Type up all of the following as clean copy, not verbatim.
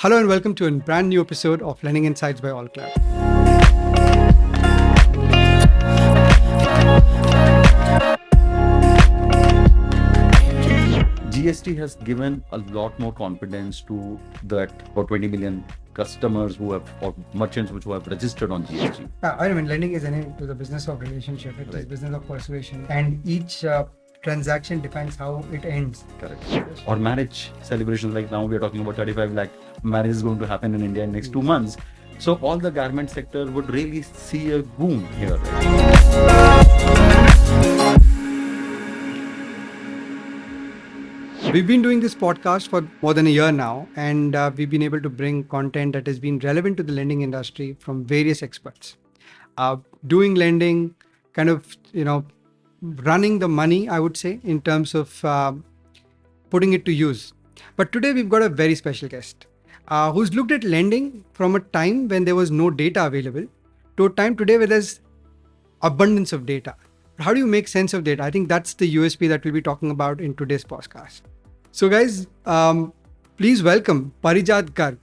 Hello and welcome to a brand new episode of Lending Insights by AllCloud. GST has given a lot more confidence to that about 20 million customers who have or merchants which who have registered on GST. I mean, lending is the business of relationship. It is Right. business of persuasion, and each transaction defines how it ends. Correct. Or marriage celebrations, like now we are talking about 35 lakh marriage is going to happen in India in next 2 months. So all the garment sector would really see a boom here. We've been doing this podcast for more than a year now, and we've been able to bring content that has been relevant to the lending industry from various experts. Doing lending, kind of, running the money, I would say, in terms of putting it to use. But today we've got a very special guest who's looked at lending from a time when there was no data available to a time today where there's abundance of data. How do you make sense of data? I think that's the USP that we'll be talking about in today's podcast. So guys, please welcome Parijat Garg.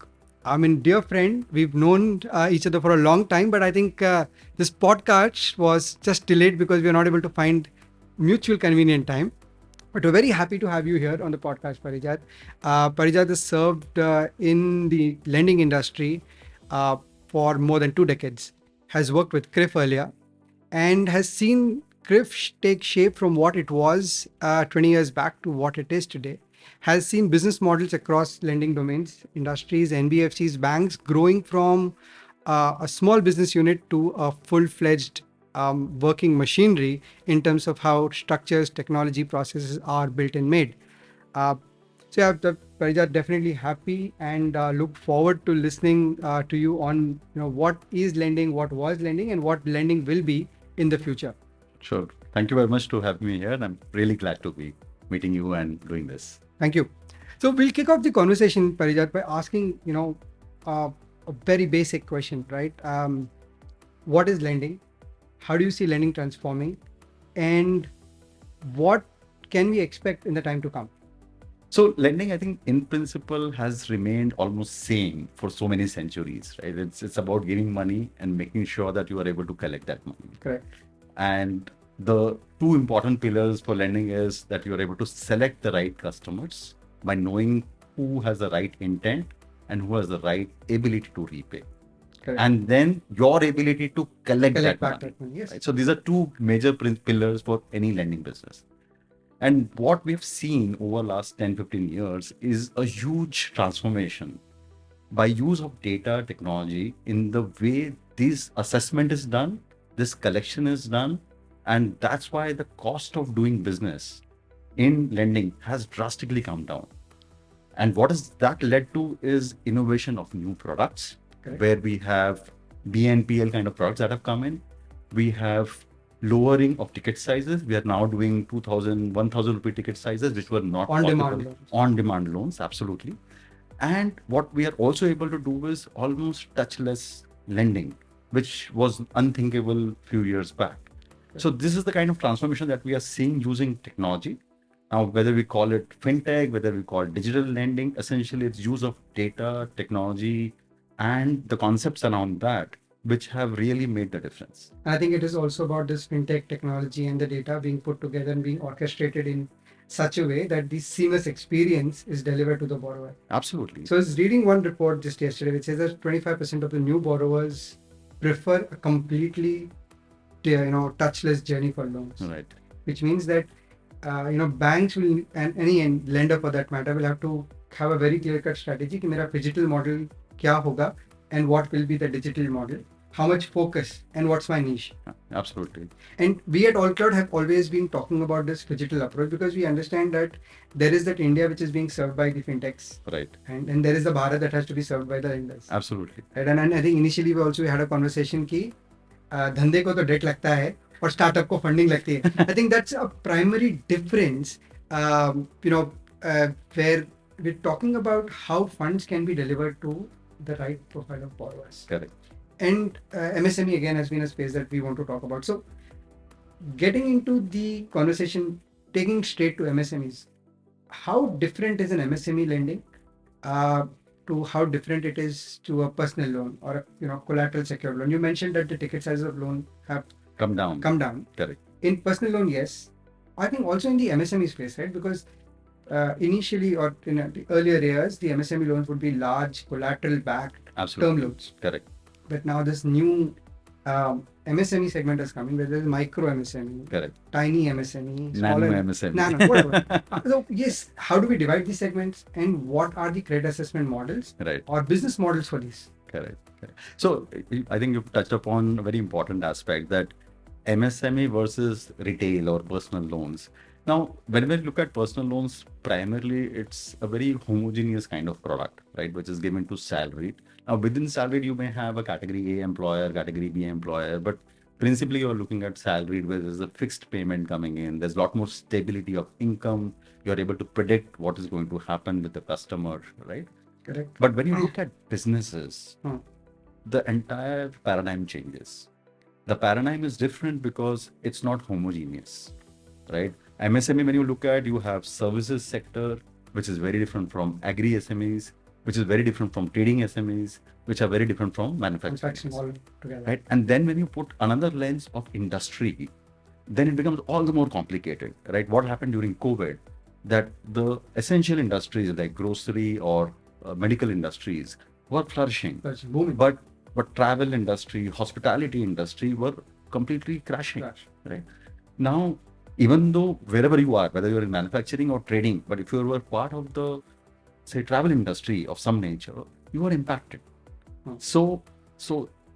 I mean, dear friend, we've known each other for a long time, but I think this podcast was just delayed because we are not able to find mutual convenient time. But we're very happy to have you here on the podcast, Parijat. Parijat has served in the lending industry for more than 2 decades, has worked with CRIF earlier, and has seen CRIF take shape from what it was 20 years back to what it is today. Has seen business models across lending domains, industries, NBFCs, banks growing from a small business unit to a full-fledged working machinery in terms of how structures, technology, processes are built and made. Parijat, definitely happy and look forward to listening to you on what is lending, what was lending, and what lending will be in the future. Sure. Thank you very much to have me here. And I'm really glad to be meeting you and doing this. Thank you. So we'll kick off the conversation, Parijat, by asking, a very basic question, right? What is lending? How do you see lending transforming? And what can we expect in the time to come? So lending, I think, in principle, has remained almost same for so many centuries, right? It's about giving money and making sure that you are able to collect that money. Correct. And the two important pillars for lending is that you are able to select the right customers by knowing who has the right intent and who has the right ability to repay. Correct. And then your ability to collect that back money. that money. Yes. Right? So these are two major pillars for any lending business. And what we've seen over last 10, 15 years is a huge transformation by use of data technology in the way this assessment is done, this collection is done, and that's why the cost of doing business in lending has drastically come down. And what has that led to is innovation of new products. Correct. Where we have BNPL kind of products that have come in. We have lowering of ticket sizes. We are now doing 2,000, 1,000 rupee ticket sizes, which were not On-demand loans. On-demand loans, absolutely. And what we are also able to do is almost touchless lending, which was unthinkable few years back. Okay. So this is the kind of transformation that we are seeing using technology. Now, whether we call it fintech, whether we call it digital lending, essentially it's use of data, technology, and the concepts around that, which have really made the difference. And I think it is also about this fintech technology and the data being put together and being orchestrated in such a way that the seamless experience is delivered to the borrower. Absolutely. So I was reading one report just yesterday which says that 25% of the new borrowers prefer a completely touchless journey for loans. Right. Which means that banks will, and any lender for that matter, will have to have a very clear-cut strategy कि मेरा digital model क्या होगा and what will be the digital model, how much focus and what's my niche. Absolutely. And we at AllCloud have always been talking about this digital approach because we understand that there is that India which is being served by the fintechs. Right. And there is the Bharat that has to be served by the lenders. Absolutely. Right? And I think initially we had a conversation कि धंधे को तो debt लगता है और startup को funding लगती है. I think that's a primary difference, where we're talking about how funds can be delivered to the right profile of borrowers. Correct. And MSME again has been a space that we want to talk about. So getting into the conversation, taking straight to MSMEs, how different is an MSME lending to how different it is to a personal loan or a collateral secured loan. You mentioned that the ticket sizes of loan have Come down. Correct. In personal loan, yes. I think also in the MSME space, right? Because initially or in the earlier years, the MSME loans would be large collateral backed Absolutely. term loans. Correct. But now this new MSME segment is coming, where there is micro MSME, Correct. tiny MSME, Nano smaller MSME. nano, whatever. So yes, how do we divide these segments, and what are the credit assessment models Right. or business models for these? Correct. Correct. So I think you've touched upon a very important aspect, that MSME versus retail or personal loans. Now, when we look at personal loans, primarily it's a very homogeneous kind of product, right, which is given to salaried. Now, within salaried, you may have a category A employer, category B employer, but principally you're looking at salaried, where there's a fixed payment coming in. There's a lot more stability of income. You're able to predict what is going to happen with the customer, right? Correct. But when you look at businesses, the entire paradigm changes. The paradigm is different because it's not homogeneous, right? MSME, when you look at, you have services sector, which is very different from agri SMEs, which is very different from trading SMEs, which are very different from manufacturing. All together. Right? And then when you put another lens of industry, then it becomes all the more complicated, right? What happened during COVID, that the essential industries like grocery or medical industries were flourishing, That's booming. but travel industry, hospitality industry were completely crashing, right? Now, even though wherever you are, whether you're in manufacturing or trading, but if you were part of the, say, travel industry of some nature, you are impacted. So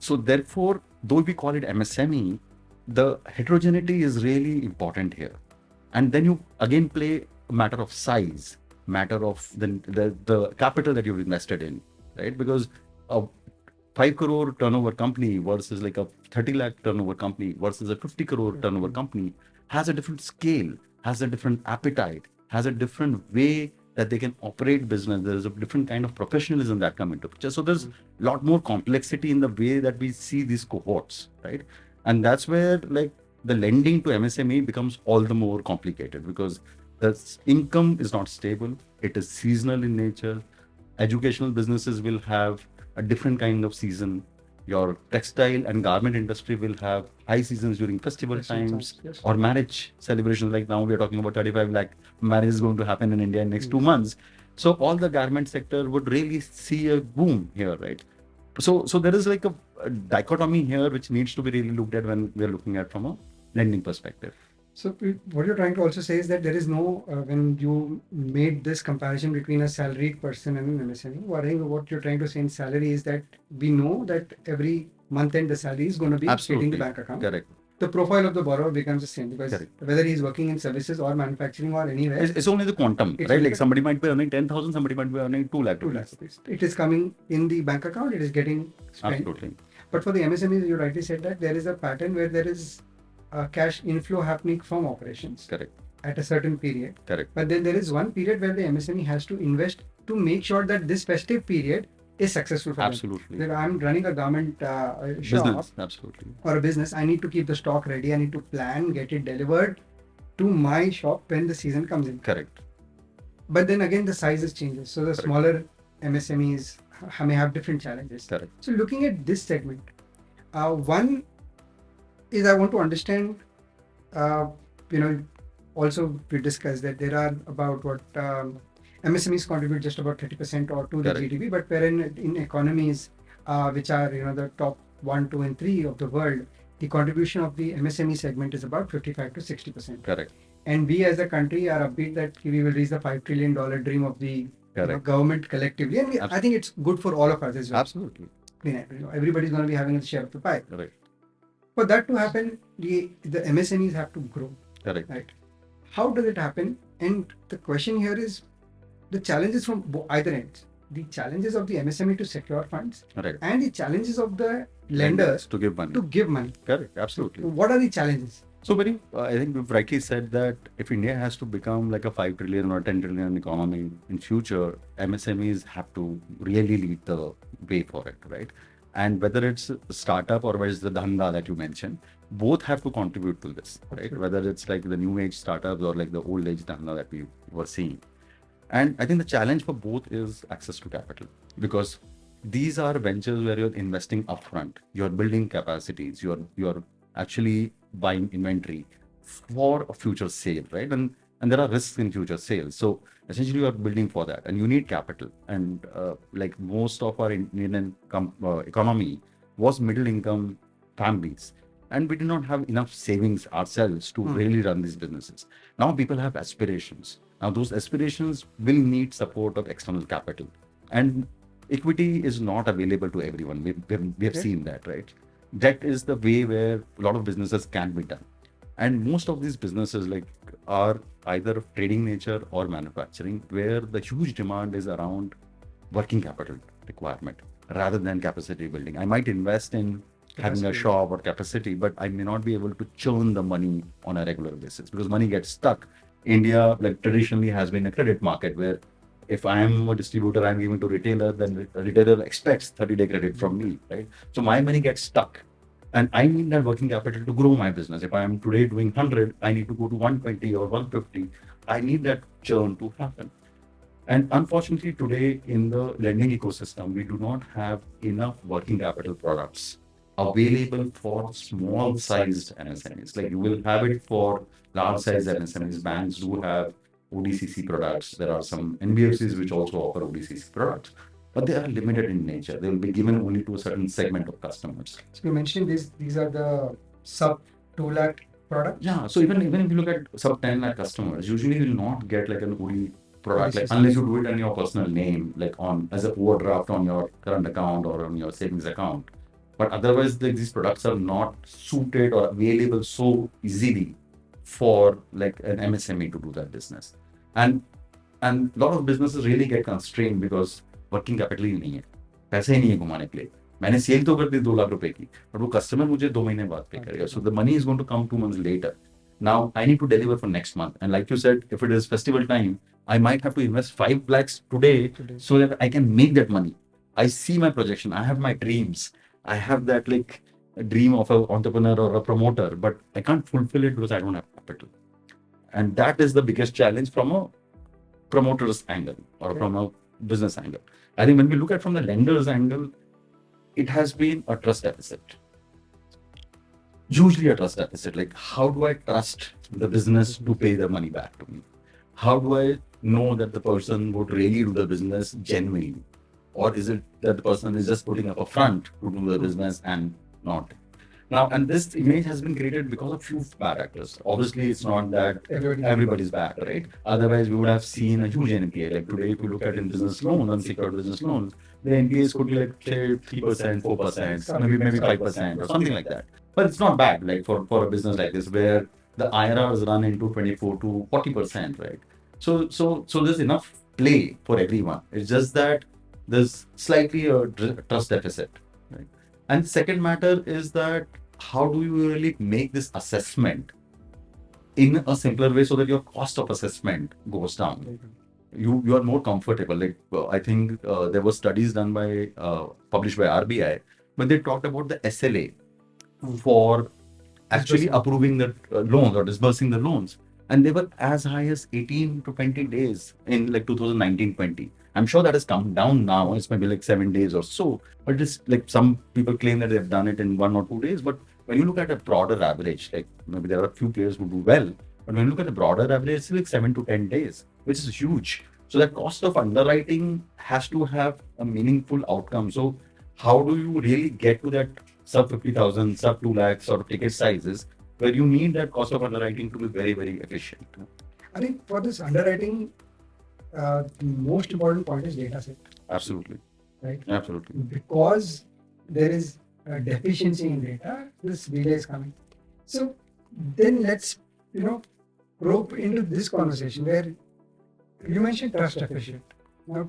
therefore, though we call it MSME, the heterogeneity is really important here. And then you again play a matter of size, matter of the capital that you've invested in, right? Because a 5 crore turnover company versus like a 30 lakh turnover company versus a 50 crore turnover company has a different scale, has a different appetite, has a different way that they can operate business. There's a different kind of professionalism that come into picture. So there's a lot more complexity in the way that we see these cohorts, right? And that's where like the lending to MSME becomes all the more complicated, because the income is not stable. It is seasonal in nature. Educational businesses will have a different kind of season. Your textile and garment industry will have high seasons during festival times, yes. or marriage celebrations. Like now we are talking about 35 lakh marriage is going to happen in India in next 2 months. So all the garment sector would really see a boom here, right? So there is like a dichotomy here which needs to be really looked at when we are looking at from a lending perspective. So what you're trying to also say is that there is no, when you made this comparison between a salaried person and an MSME, what you're trying to say in salary is that we know that every month end the salary is going to be hitting the bank account. Correct. The profile of the borrower becomes the same, because Correct. whether he's working in services or manufacturing or anywhere, It's only the quantum, right? Like somebody might be earning 10,000, somebody might be earning 2 lakh. 2 lakhs rupees. It is coming in the bank account, it is getting spent. Absolutely. But for the MSMEs, you rightly said that there is a pattern where there is a cash inflow happening from operations. Correct. At a certain period. Correct. But then there is one period where the MSME has to invest to make sure that this festive period is successful for Absolutely. them. If I'm running a garment shop, Business. Absolutely. or a business, I need to keep the stock ready. I need to plan, get it delivered to my shop when the season comes in. Correct. But then again, the sizes changes. So the Correct. smaller MSMEs may have different challenges. Correct. So looking at this segment, one is I want to understand, also we discussed that there are about MSMEs contribute just about 30% or to the Correct. GDP, but wherein in economies which are the top 1, 2, and 3 of the world, the contribution of the MSME segment is about 55 to 60%. Correct. And we as a country are upbeat that we will reach the $5 trillion dream of the government collectively, and I think it's good for all of us as well. Absolutely. Everybody's going to be having a share of the pie. Correct. For that to happen, the MSMEs have to grow. Correct. Right. How does it happen? And the question here is the challenges from either ends. The challenges of the MSME to secure funds, Correct. and the challenges of the lenders to give money. Correct. Absolutely. What are the challenges? So I think we've rightly said that if India has to become like a 5 trillion or 10 trillion economy in future, MSMEs have to really lead the way for it, right? And whether it's a startup or whether it's the dhanda that you mentioned, both have to contribute to this, right? Whether it's like the new age startups or like the old age dhanda that we were seeing. And I think the challenge for both is access to capital, because these are ventures where you're investing upfront, you're building capacities, you're actually buying inventory for a future sale, right? And there are risks in future sales. So essentially, you are building for that, and you need capital. And like most of our Indian economy was middle income families, and we did not have enough savings ourselves to really run these businesses. Now people have aspirations. Now those aspirations will need support of external capital, and equity is not available to everyone. We have seen that, right? That is the way where a lot of businesses can be done. And most of these businesses like are either of trading nature or manufacturing, where the huge demand is around working capital requirement rather than capacity building. I might invest in having a shop or capacity, but I may not be able to churn the money on a regular basis because money gets stuck. India, like traditionally, has been a credit market where if I am a distributor, I'm giving to retailer, then the retailer expects 30-day credit from me, right? So my money gets stuck. And I need that working capital to grow my business. If I am today doing 100, I need to go to 120 or 150. I need that churn to happen. And unfortunately, today in the lending ecosystem, we do not have enough working capital products available for small sized MSMEs. Like you will have it for large sized MSMEs. Banks do have ODCC products. There are some NBFCs which also offer ODCC products, but they are limited in nature. They will be given only to a certain segment of customers. So you mentioned these are the sub 2 lakh products? Yeah. So even if you look at sub 10 lakh customers, usually you will not get like an OD product, like unless you do it in your personal name, like on as an overdraft on your current account or on your savings account. But otherwise, these products are not suited or available so easily for like an MSME to do that business. And and a lot of businesses really get constrained because working capital ही नहीं है, पैसे ही नहीं है घुमाने के लिए. मैंने सेल तो कर दी 2 लाख रुपए की, बट वो कस्टमर मुझे 2 महीने बाद पे करेगा. So the money is going to come 2 months later. Now I need to deliver for next month, and like you said, if it is festival time, I might have to invest 5 lakhs today so that I can make that money. I see my projection, I have my dreams, I have that like a dream of an entrepreneur or a promoter, but I can't fulfill it because I don't have capital. And that is the biggest challenge from a promoter's angle or from a business angle. I think when we look at from the lender's angle, it has been a trust deficit. Usually a trust deficit. Like, how do I trust the business to pay the money back to me? How do I know that the person would really do the business genuinely? Or is it that the person is just putting up a front to do the business and not? Now, and this image has been created because of few bad actors. Obviously, it's not that everybody's bad, right? Otherwise, we would have seen a huge NPA. Like today, if you look at in business loans, unsecured business loans, the NPAs could be like say 3%, 4%, maybe 5% or something like that. But it's not bad, like for a business like this where the IRRs run into 24 to 40%, right? So there's enough play for everyone. It's just that there's slightly a trust deficit, right? And second matter is that how do you really make this assessment in a simpler way so that your cost of assessment goes down? You are more comfortable. Like I think there were studies done by published by RBI when they talked about the SLA for actually approving the loans or disbursing the loans, and they were as high as 18 to 20 days in like 2019-20. I'm sure that has come down now. It's maybe like 7 days or so. But it's like some people claim that they've done it in 1 or 2 days. But when you look at a broader average, like maybe there are a few players who do well. But when you look at the broader average, it's like 7 to 10 days, which is huge. So that cost of underwriting has to have a meaningful outcome. So how do you really get to that sub 50,000, sub 2 lakhs sort of ticket sizes where you need that cost of underwriting to be very, very efficient? I think for this underwriting, the most important point is data set. Absolutely. Right? Absolutely. Because there is a deficiency in data, this delay is coming. So then let's, probe into this conversation where you mentioned trust deficit. Now,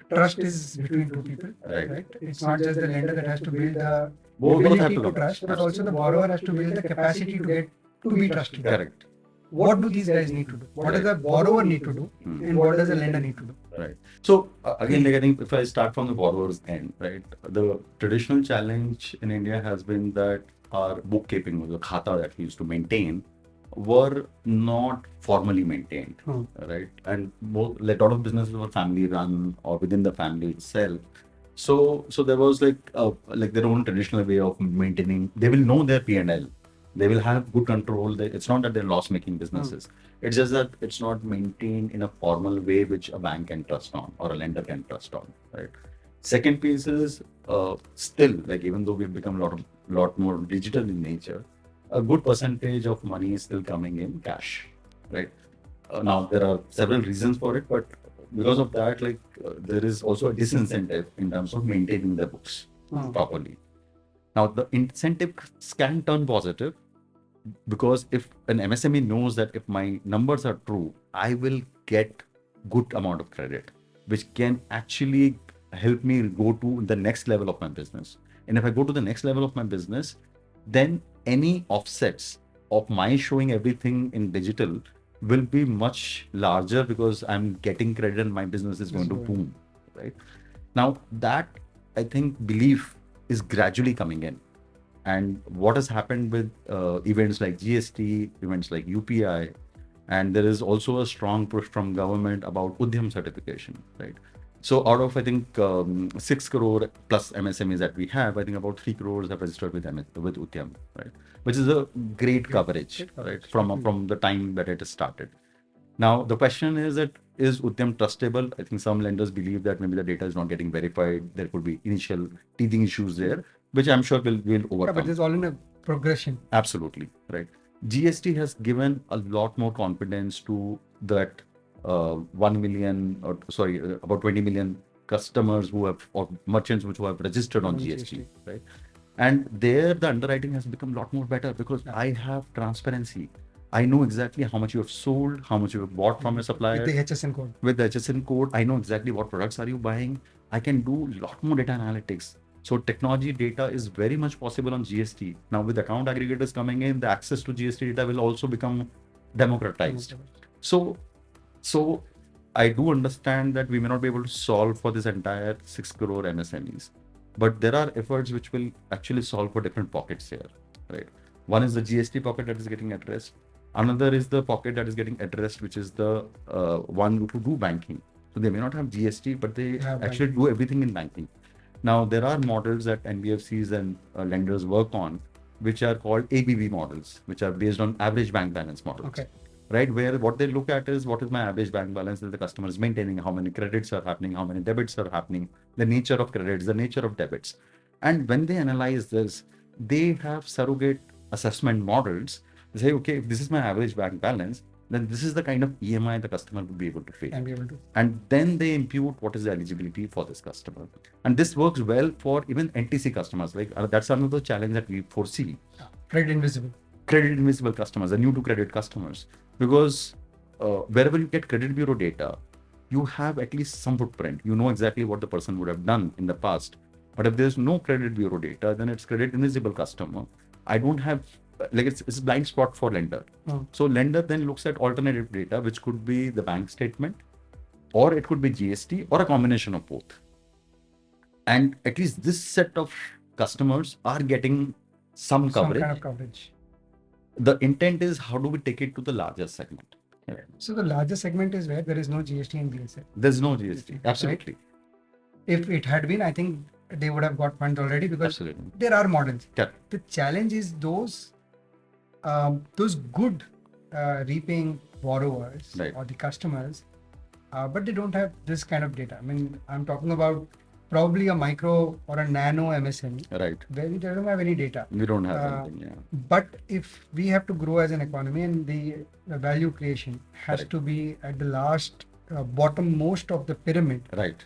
trust is between two people, right? It's not just the lender that has to build the ability to trust, but also the borrower has to build the capacity to be trusted. Correct. What do these guys need to do? What does the borrower need to do? And what does the lender need to do? Right. So again, like I think if I start from the borrower's end, right, the traditional challenge in India has been that our bookkeeping, the khata that we used to maintain, were not formally maintained, Hmm. right? And like a lot of businesses were family run or within the family itself. So there was like their own traditional way of maintaining. They will know their P&L. They will have good control. It's not that they're loss-making businesses. It's just that it's not maintained in a formal way which a bank can trust on or a lender can trust on, right? Second piece is still like even though we've become lot more digital in nature, a good percentage of money is still coming in cash, right? Now there are several reasons for it, but because of that, there is also a disincentive in terms of maintaining the books properly. Now the incentive can turn positive because if an MSME knows that if my numbers are true, I will get good amount of credit, which can actually help me go to the next level of my business. And if I go to the next level of my business, then any offsets of my showing everything in digital will be much larger because I'm getting credit and my business is going to boom, right? Now that I think belief is gradually coming in. And what has happened with events like GST, events like UPI, and there is also a strong push from government about Udyam certification, right? So out of I think 6 crore plus MSMEs that we have, I think about 3 crores have registered with with Udyam, right? Which is a great coverage, right? From the time that it has started. Now the question is that is Udyam trustable? I think some lenders believe that maybe the data is not getting verified. There could be initial teething issues there, which I'm sure will overcome. Yeah, but it's all in a progression. Absolutely, right. GST has given a lot more confidence to that 1 million, or sorry, about 20 million customers who have, or merchants which who have registered on GST, right? And there the underwriting has become a lot more better because I have transparency. I know exactly how much you have sold, how much you have bought from a supplier. With the HSN code. With the HSN code, I know exactly what products are you buying. I can do a lot more data analytics. So technology data is very much possible on GST. Now with account aggregators coming in, the access to GST data will also become democratized. So I do understand that we may not be able to solve for this entire 6 crore MSMEs, but there are efforts which will actually solve for different pockets here, right? One is the GST pocket that is getting addressed. Another is the pocket that is getting addressed, which is the one who do banking. So they may not have GST, but they actually do everything in banking. Now, there are models that NBFCs and lenders work on, which are called ABB models, which are based on average bank balance models. Okay. Right, where what they look at is what is my average bank balance that the customer is maintaining, how many credits are happening, how many debits are happening, the nature of credits, the nature of debits. And when they analyze this, they have surrogate assessment models. They say, okay, if this is my average bank balance, then this is the kind of EMI the customer will be able to pay. And then they impute what is the eligibility for this customer. And this works well for even NTC customers. Like that's another challenge that we foresee. Credit invisible. Credit invisible customers, the new to credit customers. Because wherever you get credit bureau data, you have at least some footprint. You know exactly what the person would have done in the past. But if there's no credit bureau data, then it's credit invisible customer. I don't have, like it's blind spot for lender. So lender then looks at alternative data, which could be the bank statement, or it could be GST, or a combination of both. And at least this set of customers are getting some coverage. Some kind of coverage. The intent is how do we take it to the larger segment? Yeah. So the larger segment is where there is no GST and BSF. There's no GST. Absolutely. Right? If it had been, I think they would have got funds already because there are models. Correct. The challenge is those good repaying borrowers or the customers, but they don't have this kind of data. I mean, I'm talking about probably a micro or a nano MSME, right? Where we don't have any data. We don't have anything, yeah. But if we have to grow as an economy and the value creation has to be at the last bottom most of the pyramid, right?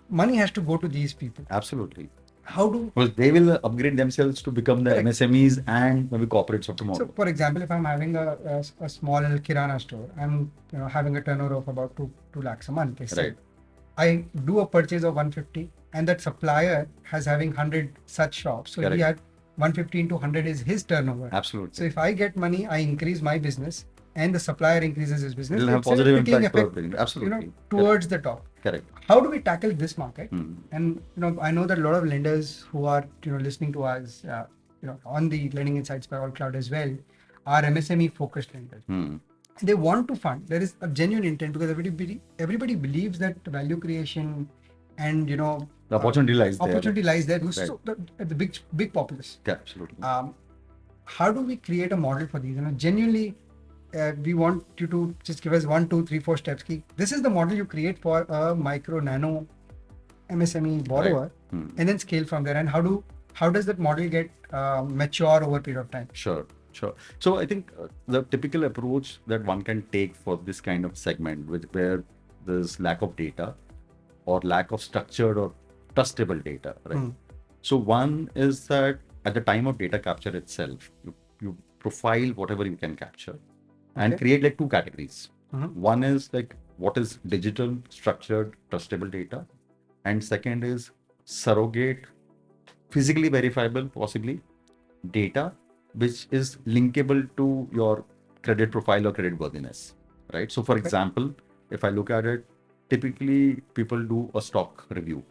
Money has to go to these people. Absolutely. How do? Because they will upgrade themselves to become the MSMEs and maybe corporates of tomorrow. So, for example, if I'm having a small kirana store, I'm having a turnover of about 2 lakhs a month. Right. I do a purchase of 150, and that supplier has having 100 such shops. So he had 150 into 100 is his turnover. Absolutely. So if I get money, I increase my business, and the supplier increases his business. It'll have positive impact. Absolutely. Towards the top. Correct. How do we tackle this market? And I know that a lot of lenders who are listening to us, on the Lending Insights by AllCloud as well, are MSME focused lenders. Hmm. They want to fund. There is a genuine intent because everybody believes that value creation and The opportunity lies there. opportunity lies there. Right. So the big populace. Yeah, absolutely. How do we create a model for these? Genuinely, we want you to just give us 1, 2, 3, 4 steps. This is the model you create for a micro, nano, MSME borrower, Right. and then scale from there. And how does that model get mature over a period of time? Sure. So I think the typical approach that one can take for this kind of segment, where there's lack of data or lack of structured or trustable data, right? So one is that at the time of data capture itself, you profile whatever you can capture and create like two categories. One is like what is digital, structured, trustable data, and second is surrogate, physically verifiable, possibly data which is linkable to your credit profile or credit worthiness, right? So for example, if I look at it, typically people do a stock review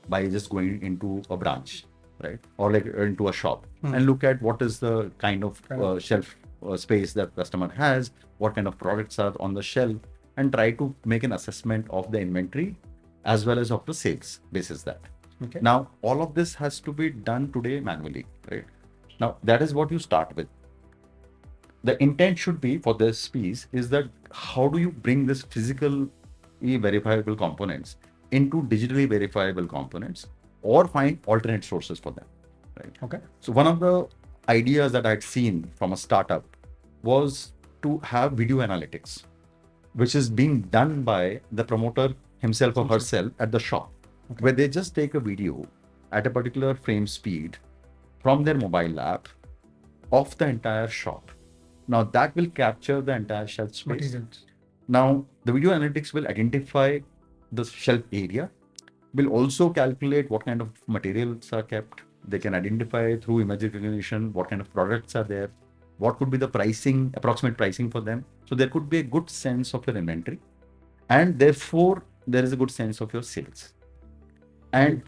by just going into a branch, right? Or like into a shop and look at what is the kind of shelf space that customer has, what kind of products are on the shelf, and try to make an assessment of the inventory as well as of the sales basis that. Now, all of this has to be done today manually, right? Now, that is what you start with. The intent should be for this piece is that how do you bring this physically verifiable components into digitally verifiable components or find alternate sources for them, right? So one of the ideas that I'd seen from a startup was to have video analytics, which is being done by the promoter himself or herself at the shop, where they just take a video at a particular frame speed from their mobile app of the entire shop. Now that will capture the entire shelf space. Now the video analytics will identify the shelf area, will also calculate what kind of materials are kept. They can identify through image recognition what kind of products are there, what could be the pricing, approximate pricing for them. So there could be a good sense of your inventory, and therefore there is a good sense of your sales. And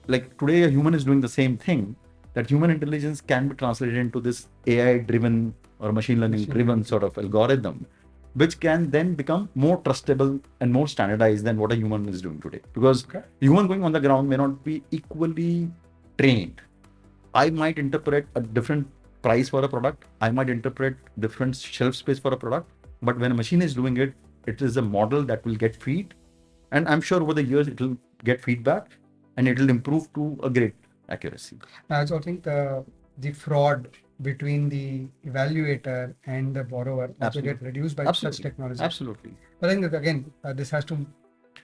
like today a human is doing the same thing, that human intelligence can be translated into this AI driven or machine learning driven sort of algorithm, which can then become more trustable and more standardized than what a human is doing today. Because a human going on the ground may not be equally trained. I might interpret a different price for a product. I might interpret different shelf space for a product. But when a machine is doing it, it is a model that will get feed. And I'm sure over the years, it will get feedback and it will improve to a great accuracy. I also think the fraud between the evaluator and the borrower also get reduced by such technology. Absolutely. But I think that again, this has to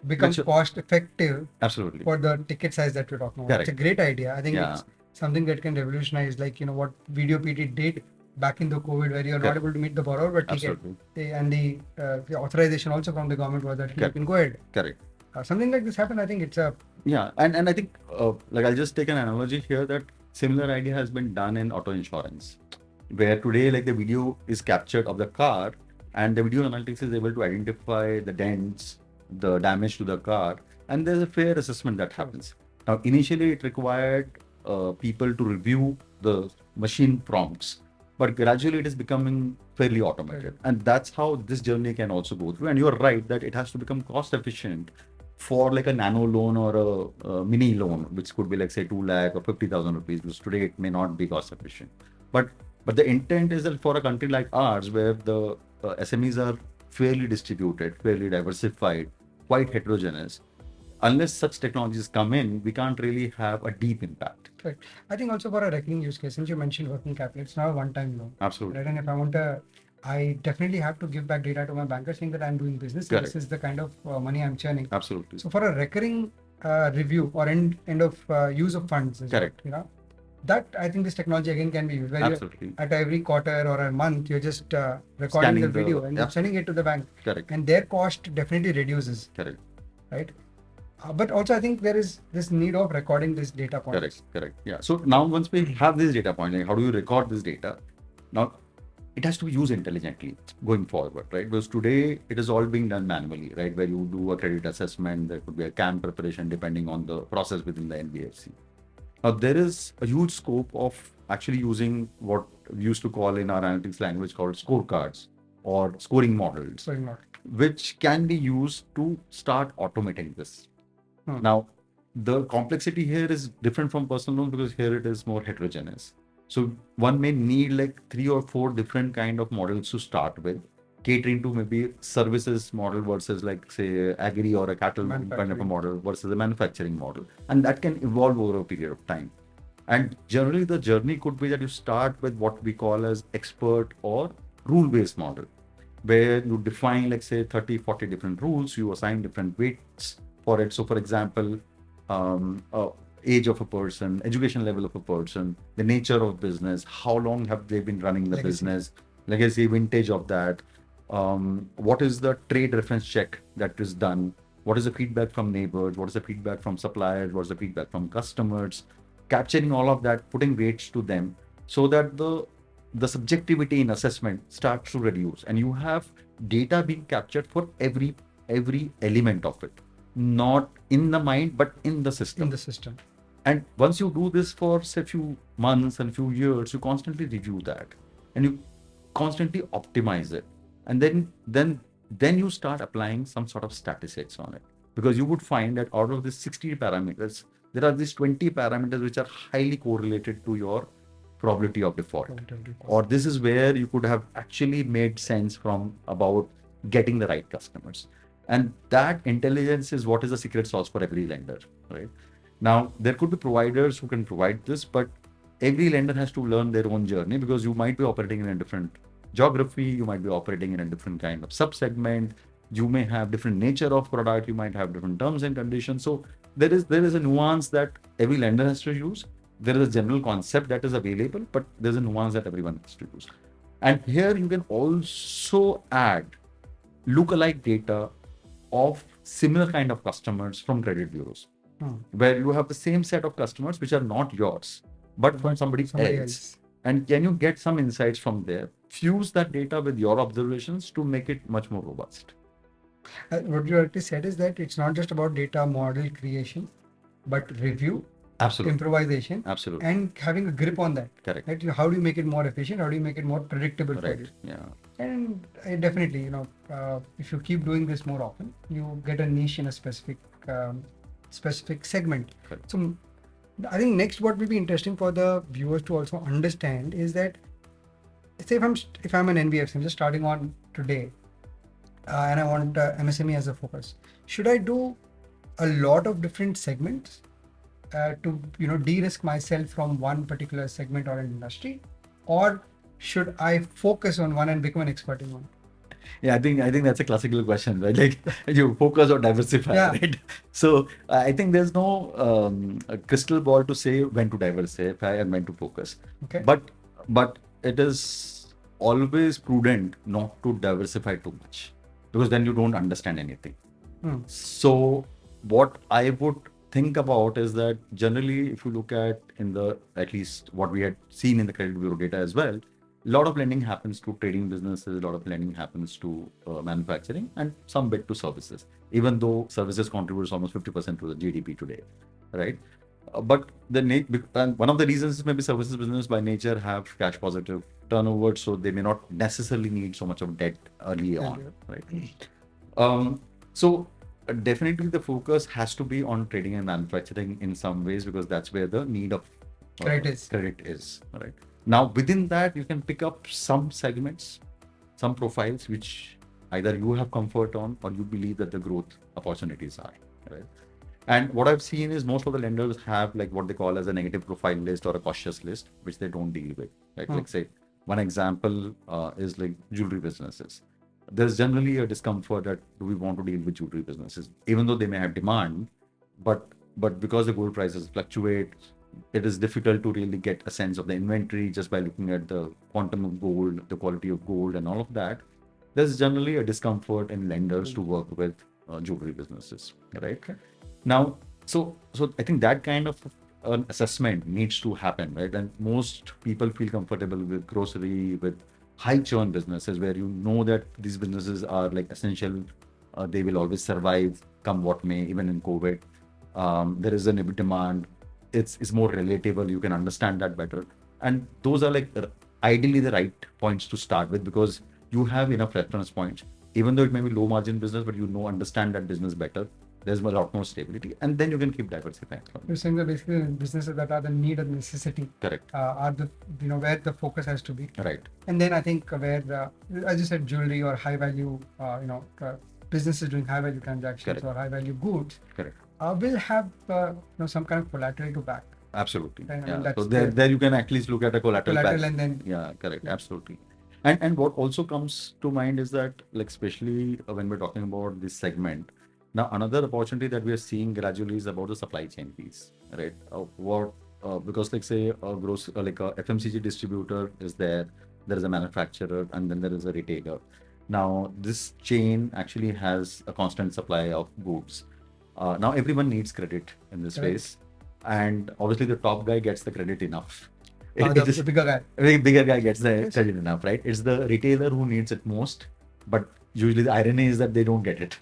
become cost effective for the ticket size that we're talking about. It's a great idea. I think it's something that can revolutionize, like what Video PT did back in the COVID, where you're not able to meet the borrower, but the authorization also from the government was that you can go ahead. Correct. Something like this happened. I think it's a and I think like I'll just take an analogy here that similar idea has been done in auto insurance, where today like the video is captured of the car and the video analytics is able to identify the dents, the damage to the car, and there's a fair assessment that happens. Now initially it required people to review the machine prompts, but gradually it is becoming fairly automated, and that's how this journey can also go through. And you're right that it has to become cost efficient for like a nano loan or a mini loan, which could be like say 2 lakh or 50,000 rupees, because today it may not be cost efficient. But the intent is that for a country like ours, where the SMEs are fairly distributed, fairly diversified, quite heterogeneous, unless such technologies come in, we can't really have a deep impact. Right. I think also for a reckoning use case, since you mentioned working capital, it's now a one-time loan. Absolutely. Right? And if I want I definitely have to give back data to my banker saying that I'm doing business. This is the kind of money I'm churning. Absolutely. So for a recurring review or end of use of funds, that I think this technology again can be used. Where at every quarter or a month, you're just recording the video and sending it to the bank. Correct. And their cost definitely reduces. Correct. Right. But also I think there is this need of recording this data points. Correct. Yeah. So now once we have this data point, like how do you record this data? Now it has to be used intelligently going forward, right? Because today it is all being done manually, right? Where you do a credit assessment, there could be a CAM preparation depending on the process within the NBFC. Now there is a huge scope of actually using what we used to call in our analytics language called scorecards or scoring models, Sorry, not. which can be used to start automating this. Now, the complexity here is different from personal loans because here it is more heterogeneous. So one may need like 3 or 4 different kind of models to start with, catering to maybe services model versus like say agri or a cattle kind of a model versus a manufacturing model, and that can evolve over a period of time. And generally, the journey could be that you start with what we call as expert or rule-based model, where you define, like say 30, 40 different rules, you assign different weights for it. So for example, age of a person, education level of a person, the nature of business, how long have they been running the business, legacy, vintage of that, what is the trade reference check that is done, what is the feedback from neighbors, what is the feedback from suppliers, what is the feedback from customers, capturing all of that, putting weights to them so that the subjectivity in assessment starts to reduce, and you have data being captured for every element of it, not in the mind but in the system. And once you do this for say few months and few years, you constantly review that and you constantly optimize it, and then you start applying some sort of statistics on it, because you would find that out of these 60 parameters, there are these 20 parameters which are highly correlated to your probability of default, or this is where you could have actually made sense from about getting the right customers. And that intelligence is what is the secret sauce for every lender, right? Now, there could be providers who can provide this, but every lender has to learn their own journey, because you might be operating in a different geography, you might be operating in a different kind of sub-segment, you may have different nature of product, you might have different terms and conditions. So there is a nuance that every lender has to use. There is a general concept that is available, but there's a nuance that everyone has to use. And here you can also add lookalike data of similar kind of customers from credit bureaus, where you have the same set of customers which are not yours, but from somebody else. And can you get some insights from there? Fuse that data with your observations to make it much more robust. What you already said is that it's not just about data model creation, but review, Absolutely. improvisation, Absolutely. and having a grip on that. Correct. Right? How do you make it more efficient? How do you make it more predictable for you? Yeah. And definitely, if you keep doing this more often, you get a niche in a specific segment. Correct. So I think next what will be interesting for the viewers to also understand is that, say if I'm an NBFC, I'm just starting on today, and I want MSME as a focus. Should I do a lot of different segments to de-risk myself from one particular segment or an industry, or should I focus on one and become an expert in one? Yeah, I think that's a classical question, right? Like you focus or diversify, right? So I think there's no a crystal ball to say when to diversify and when to focus. Okay. But it is always prudent not to diversify too much, because then you don't understand anything. So what I would think about is that generally, if you look at at least what we had seen in the credit bureau data as well, a lot of lending happens to trading businesses, a lot of lending happens to manufacturing, and some bit to services, even though services contributes almost 50% to the GDP today, right? But and one of the reasons is maybe services business by nature have cash positive turnover, so they may not necessarily need so much of debt early on, right? So definitely the focus has to be on trading and manufacturing in some ways, because that's where the need of credit is, right? Now, within that, you can pick up some segments, some profiles, which either you have comfort on or you believe that the growth opportunities are, right? And what I've seen is most of the lenders have like what they call as a negative profile list or a cautious list, which they don't deal with, right? Like say, one example is like jewelry businesses. There's generally a discomfort that do we want to deal with jewelry businesses, even though they may have demand, but because the gold prices fluctuate, it is difficult to really get a sense of the inventory just by looking at the quantum of gold, the quality of gold, and all of that. There's generally a discomfort in lenders to work with jewelry businesses, right? Okay. Now, so I think that kind of an assessment needs to happen, right? And most people feel comfortable with grocery, with high churn businesses, where you know that these businesses are like essential. They will always survive, come what may, even in COVID. There is a demand. It's more relatable. You can understand that better. And those are like ideally the right points to start with, because you have enough reference points. Even though it may be low margin business, but understand that business better. There's a lot more stability, and then you can keep diversifying. You're saying that basically businesses that are the need and necessity Correct. are the where the focus has to be. Right. And then I think where as you said, jewelry or high value businesses doing high value transactions Correct. or high value goods Correct. will have some kind of collateral to back. Absolutely. Right? I Yeah. mean, that's So there you can at least look at a collateral back. and then Yeah, correct. Absolutely. And what also comes to mind is that, like, especially when we're talking about this segment, now another opportunity that we are seeing gradually is about the supply chain piece, right? Because like say a FMCG distributor is there is a manufacturer, and then there is a retailer. Now this chain actually has a constant supply of goods. Now everyone needs credit in this Correct. space, and obviously the top guy gets the credit enough. the bigger guy. The bigger guy gets the Yes. credit enough, right? It's the retailer who needs it most, but usually the irony is that they don't get it.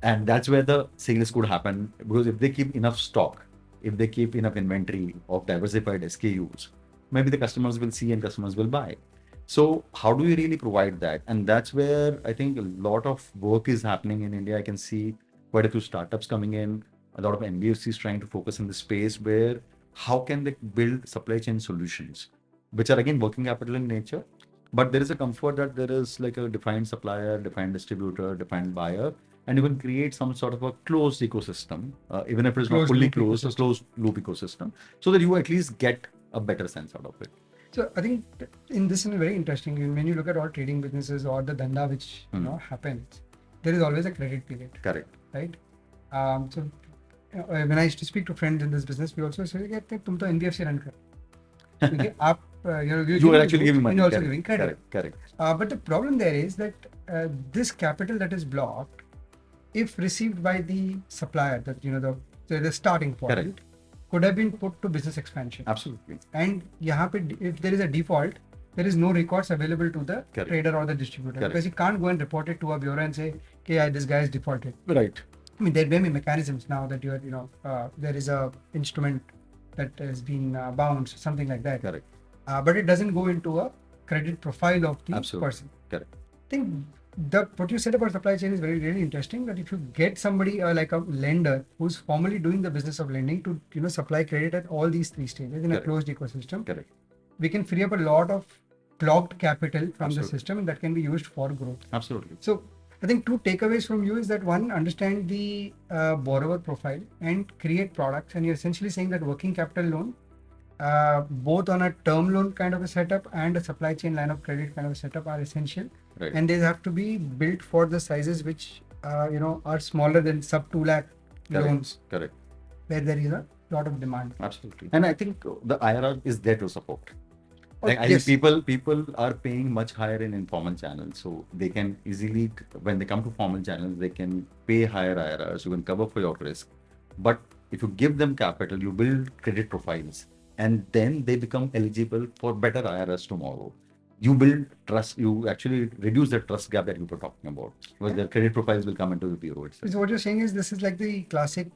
And that's where the sales could happen, because if they keep enough stock, if they keep enough inventory of diversified SKUs, maybe the customers will see and customers will buy. So how do we really provide that? And that's where I think a lot of work is happening in India. I can see quite a few startups coming in, a lot of NBFCs trying to focus in the space where how can they build supply chain solutions, which are again working capital in nature, but there is a comfort that there is like a defined supplier, defined distributor, defined buyer, and you can create some sort of a closed ecosystem, even if it's not Closed fully loop closed, a ecosystem. closed loop ecosystem, so that you at least get a better sense out of it. So I think in this is very interesting. When you look at all trading businesses or the dhanda which happens, there is always a credit period. Correct. Right? So when I used to speak to friends in this business, we also say that तुम तो NBFC run कर. क्योंकि आप You are actually giving money. and you're also Correct. giving credit. Correct. But the problem there is that this capital that is blocked, if received by the supplier, that the starting point, Correct. could have been put to business expansion. Absolutely. And यहाँ पे if there is a default, there is no recourse available to the Correct. trader or the distributor. Correct. Because you can't go and report it to a bureau and say, okay, yeah, this guy is defaulted. Right. I mean, there may be mechanisms now that there is a instrument that has been bounced, something like that. Correct. But it doesn't go into a credit profile of the Absolutely. person. Correct. I think what you said about supply chain is very, really interesting. That if you get somebody like a lender who's formally doing the business of lending to supply credit at all these three stages in Correct. a closed ecosystem, Correct. we can free up a lot of clogged capital from Absolutely. the system, and that can be used for growth. Absolutely. So I think two takeaways from you is that one, understand the borrower profile and create products. And you're essentially saying that working capital loan, both on a term loan kind of a setup and a supply chain line of credit kind of a setup are essential. Right. And they have to be built for the sizes which are smaller than sub 2 lakh Correct. loans, Correct. where there is a lot of demand. Absolutely. And I think the IRR is there to support. Oh, Like I yes. think people are paying much higher in informal channels, so they can easily, when they come to formal channels, they can pay higher IRRs. You can cover for your risk, but if you give them capital, you build credit profiles, and then they become eligible for better IRRs tomorrow. You build trust. You actually reduce the trust gap that you were talking about, because their credit profiles will come into the bureau itself. So what you're saying is this is like the classic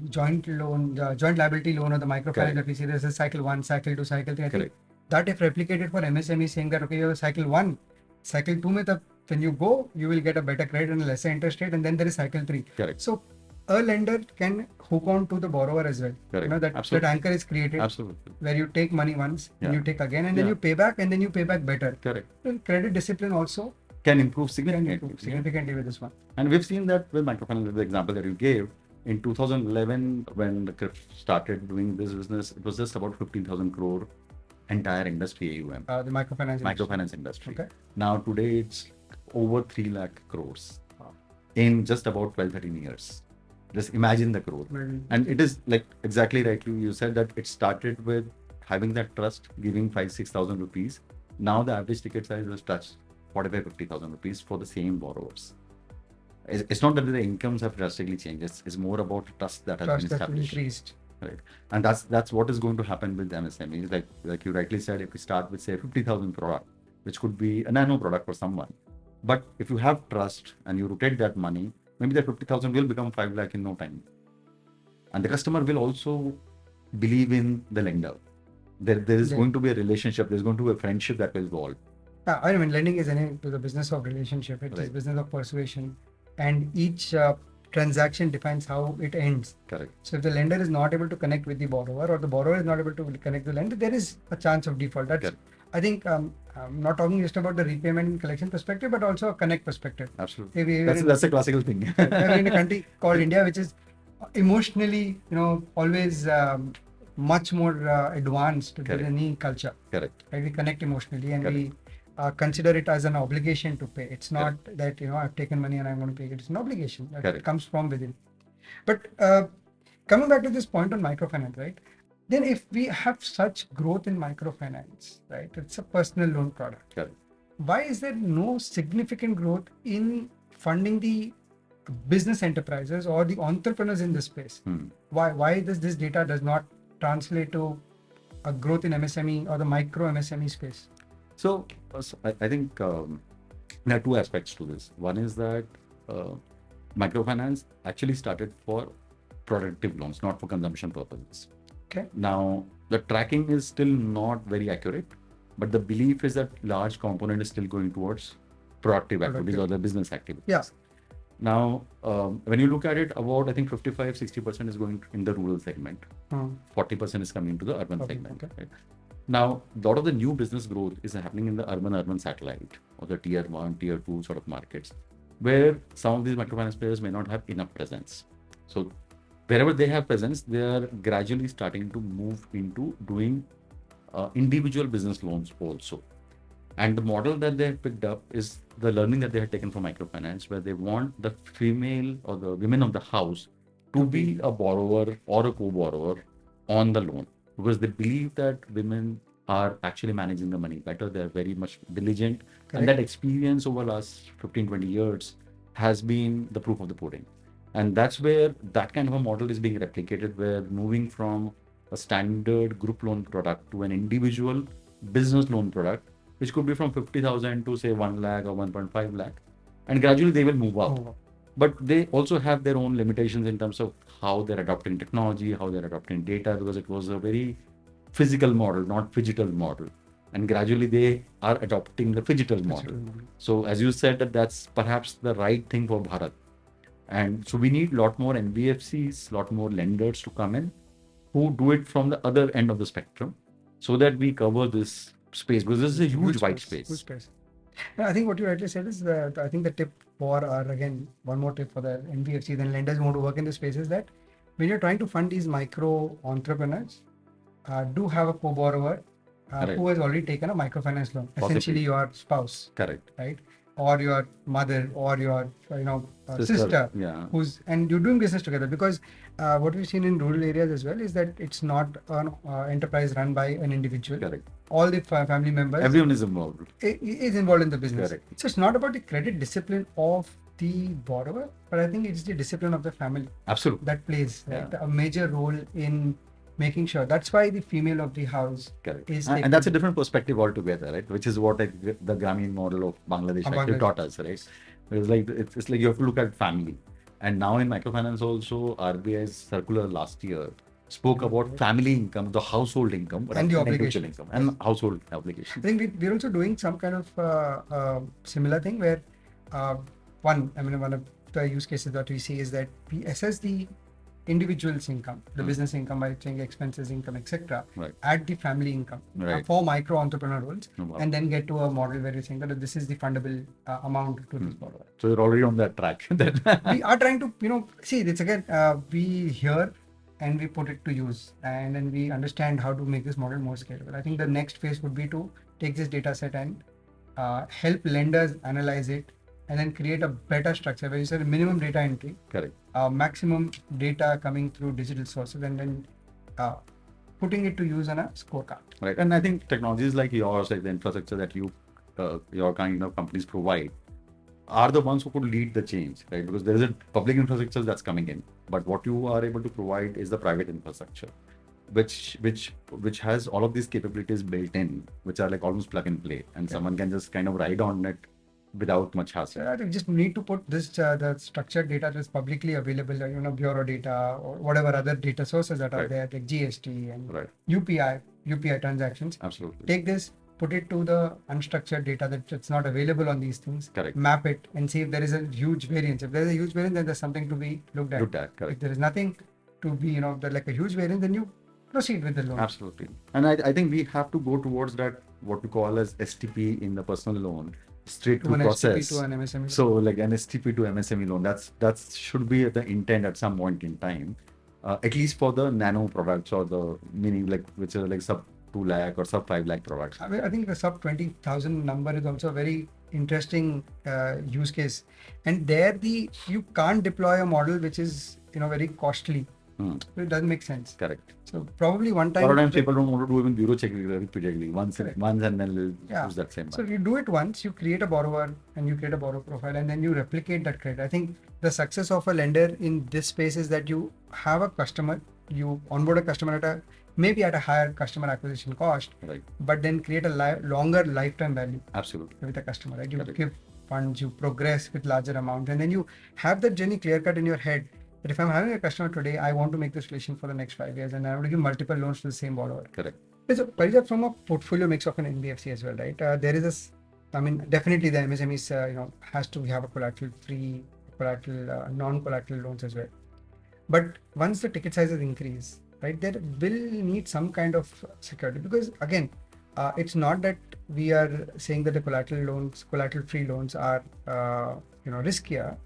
joint loan, joint liability loan or the microfinance Correct. that we see. There's a cycle 1, cycle 2, cycle 3. I think Correct. that if replicated for MSME, saying that okay, you have cycle 1, cycle 2 mein tab, when you go, you will get a better credit and a lesser interest rate, and then there is cycle 3. Correct. So a lender can hook on to the borrower as well. Correct. That Absolutely. anchor is created Absolutely. where you take money once, and Yeah. you take again, and then Yeah. you pay back, and then you pay back better. Correct. And credit discipline also Can improve can significantly. improve significantly with this one. And we've seen that with microfinance, the example that you gave. In 2011, when the CRIF started doing this business, it was just about 15,000 crore entire industry AUM, The microfinance. industry. microfinance industry. Okay. Now today it's over 3 lakh crores in just about 12, 13 years. Just imagine the growth. Well, And it is like exactly right. You said that it started with having that trust, giving 5,000-6,000 rupees. Now the average ticket size has touched 45,000-50,000 rupees for the same borrowers. It's not that the incomes have drastically changed. It's more about trust that has trust been has established. increased. Right. And that's what is going to happen with MSMEs. Like you rightly said, if we start with say 50,000 product, which could be a nano product for someone, but if you have trust and you rotate that money, maybe that 50,000 will become 5 lakh in no time. And the customer will also believe in the lender. There is Yeah. going to be a relationship. There's going to be a friendship that will evolve. I mean, lending is the business of relationship. It is Right. business of persuasion, and each transaction defines how it ends. Correct. So if the lender is not able to connect with the borrower, or the borrower is not able to connect with the lender, there is a chance of default. That's, Correct. I think, I'm not talking just about the repayment and collection perspective, but also a connect perspective. Absolutely. If we were That's a classical thing. we're in a country called India, which is emotionally, always much more advanced than Correct. any culture. Correct. Right? We connect emotionally, and Correct. we consider it as an obligation to pay. It's not that I've taken money and I'm going to pay it. It's an obligation that Correct. comes from within. But coming back to this point on microfinance, right? Then if we have such growth in microfinance, right? It's a personal loan product. Correct. Why is there no significant growth in funding the business enterprises or the entrepreneurs in this space? Why this data does not translate to a growth in MSME or the micro MSME space? So I think there are two aspects to this. One is that microfinance actually started for productive loans, not for consumption purposes. Okay. Now, the tracking is still not very accurate, but the belief is that large component is still going towards productive activities or the business activities. Yeah. Now, when you look at it, about I think 55-60% is going in the rural segment. 40% is coming to the urban segment. Okay. Right? Now, a lot of the new business growth is happening in the urban satellite or the tier 1, tier 2 sort of markets, where some of these microfinance players may not have enough presence. So wherever they have presence, they are gradually starting to move into doing individual business loans also. And the model that they have picked up is the learning that they have taken from microfinance, where they want the female or the women of the house to be a borrower or a co-borrower on the loan, because they believe that women are actually managing the money better. They're very much diligent. Correct. And that experience over the last 15-20 years has been the proof of the pudding. And that's where that kind of a model is being replicated, where moving from a standard group loan product to an individual business loan product, which could be from 50,000 to say 1 lakh or 1.5 lakh. And gradually they will move up. But they also have their own limitations in terms of how they're adopting technology, how they're adopting data, because it was a very physical model, not phygital model. And gradually they are adopting the phygital model. So as you said, that's perhaps the right thing for Bharat. And so we need a lot more NBFCs, a lot more lenders to come in who do it from the other end of the spectrum, so that we cover this space, because this is a huge white space. Huge space. No, I think what you rightly said is that I think the tip for again, one more tip for the NBFCs and lenders who want to work in this space is that when you're trying to fund these micro entrepreneurs, do have a co-borrower who has already taken a microfinance loan, essentially your spouse. Correct. Right? Or your mother or your sister, who's, and you're doing business together, because what we've seen in rural areas as well is that it's not an enterprise run by an individual. Correct. All the family members, everyone is involved. Is involved in the business. Correct. So it's not about the credit discipline of the borrower, but I think it's the discipline of the family. Absolutely. That plays a major role in making sure. That's why the female of the house is. And that's a different perspective altogether, right? Which is what the Grameen model of Bangladesh actually taught us, right? It's like you have to look at family. And now in microfinance also, RBI's circular last year spoke about family income, the household income, and the obligation income, and household obligations. I think we're also doing some kind of similar thing where one of the use cases that we see is that we assess the individual's income, the business income, by saying expenses, income, etc., at the family income for micro entrepreneur roles, and then get to a model where you're saying that this is the fundable amount to this borrower. So you're already on that track. We are trying to, see, it's again, we hear and we put it to use, and then we understand how to make this model more scalable. I think the next phase would be to take this data set and help lenders analyze it, and then create a better structure where you said minimum data entry, correct, maximum data coming through digital sources, and then putting it to use on a scorecard. Right, and I think technologies like yours, like the infrastructure that your kind of companies provide, are the ones who could lead the change, right? Because there is a public infrastructure that's coming in, but what you are able to provide is the private infrastructure, which has all of these capabilities built in, which are like almost plug and play, and someone can just kind of ride on it without much hassle. I think just need to put this the structured data that's publicly available, bureau data or whatever other data sources that are Right. there, like GST and Right. UPI transactions. Absolutely. Take this, put it to the unstructured data that's not available on these things. Correct. Map it and see if there is a huge variance. If there is a huge variance, then there's something to be looked at. Correct. If there is nothing to be, like a huge variance, then you proceed with the loan. Absolutely. And I think we have to go towards that, what we call as STP in the personal loan, straight through an process. STP to an MSME. So like an STP to MSME loan, that should be the intent at some point in time, at least for the nano products or the mini, like which are like sub 2 lakh or sub 5 lakh products. I think the sub 20,000 number is also a very interesting use case, and there you can't deploy a model which is very costly. It doesn't make sense. Correct. So probably one time. A lot of times people don't want to do even bureau check repeatedly once and then they'll use that same. So you do it once, you create a borrower and you create a borrower profile, and then you replicate that credit. I think the success of a lender in this space is that you have a customer, you onboard a customer maybe at a higher customer acquisition cost, right, but then create a longer lifetime value. Absolutely. With the customer, right? You Correct. give funds, you progress with larger amount, and then you have that journey clear cut in your head. But if I'm having a customer today, I want to make this relation for the next 5 years, and I want to give multiple loans to the same borrower. Correct. So, Parijat, from a portfolio mix of an NBFC as well, right? There is this. Definitely the MSMEs, has to have a collateral-free, non-collateral loans as well. But once the ticket sizes increase, right, there will need some kind of security, because again, it's not that we are saying that the collateral-free loans are, riskier,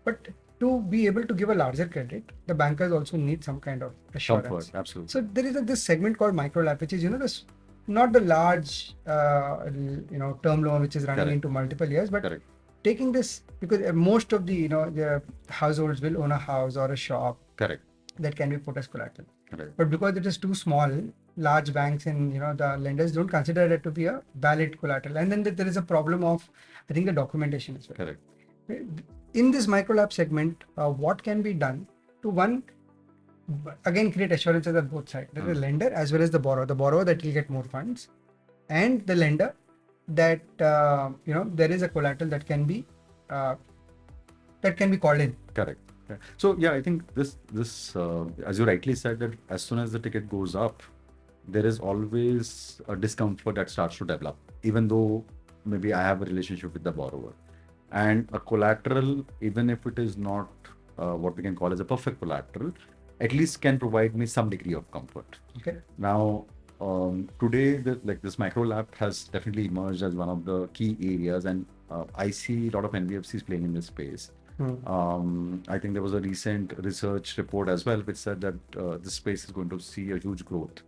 but to be able to give a larger credit, the bankers also need some kind of assurance. Comfort, absolutely. So there is this segment called micro LAP, which is this not the large term loan which is running Correct. into multiple years, but Correct. taking this, because most of the households will own a house or a shop. Correct. That can be put as collateral. Correct. But because it is too small, large banks and the lenders don't consider it to be a valid collateral, and then there is a problem of, I think, the documentation as well. Correct. In this micro LAP segment, what can be done to, one, again, create assurances at both sides, the lender as well as the borrower that will get more funds, and the lender that there is a collateral that can be called in. Correct. So yeah, I think this as you rightly said, that as soon as the ticket goes up, there is always a discomfort that starts to develop, even though maybe I have a relationship with the borrower. And a collateral, even if it is not what we can call as a perfect collateral, at least can provide me some degree of comfort. Okay. Now, today, this micro LAP has definitely emerged as one of the key areas, and I see a lot of NBFCs playing in this space. I think there was a recent research report as well, which said that this space is going to see a huge growth,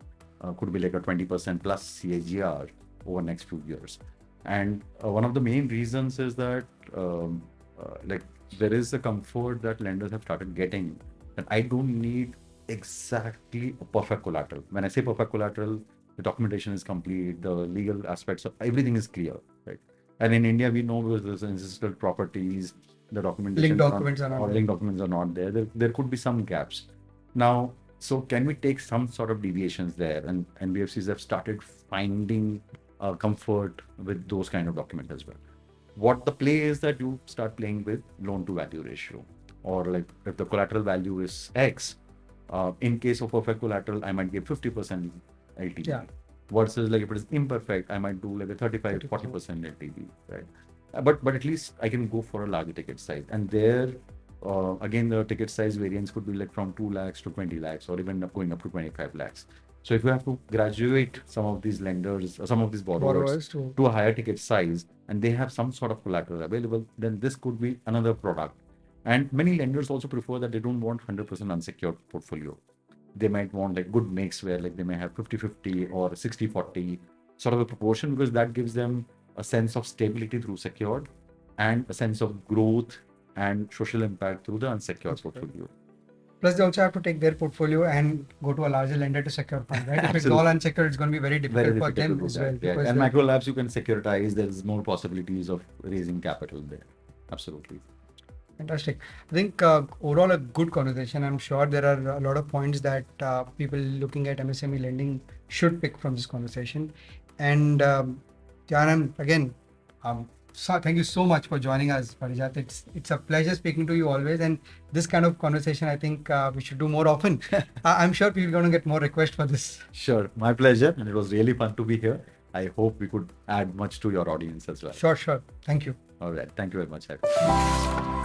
could be like a 20% plus CAGR over next few years. And one of the main reasons is that there is a comfort that lenders have started getting, that I don't need exactly a perfect collateral. When I say perfect collateral, the documentation is complete, the legal aspects of everything is clear, right? And in India, we know because there's ancestral properties, the documentation Linked documents are not there. There could be some gaps. Now, so can we take some sort of deviations there? And NBFCs have started finding comfort with those kind of documents as well. What the play is that you start playing with loan to value ratio, or like if the collateral value is X, in case of perfect collateral, I might give 50% LTV. Yeah. Versus like if it is imperfect, I might do like a 35, 40% LTV, right? But at least I can go for a larger ticket size. And there, again, the ticket size variance could be like from 2 lakhs to 20 lakhs, or even going up to 25 lakhs. So if you have to graduate some of these lenders, some of these borrowers to a higher ticket size, and they have some sort of collateral available, then this could be another product. And many lenders also prefer that they don't want 100% unsecured portfolio. They might want like good mix where like they may have 50-50 or 60-40 sort of a proportion, because that gives them a sense of stability through secured and a sense of growth and social impact through the unsecured portfolio. Plus, they also have to take their portfolio and go to a larger lender to secure funds, right? If it's all unsecured, it's going to be very difficult for them as well. Yeah. And micro labs you can securitize. There's more possibilities of raising capital there. Absolutely. Fantastic. I think overall a good conversation. I'm sure there are a lot of points that people looking at MSME lending should pick from this conversation. And again, Thank you so much for joining us, Parijat. It's a pleasure speaking to you always, and this kind of conversation, I think we should do more often. I'm sure we're going to get more requests for this. Sure, my pleasure, and it was really fun to be here. I hope we could add much to your audience as well. Sure. Thank you. All right, thank you very much.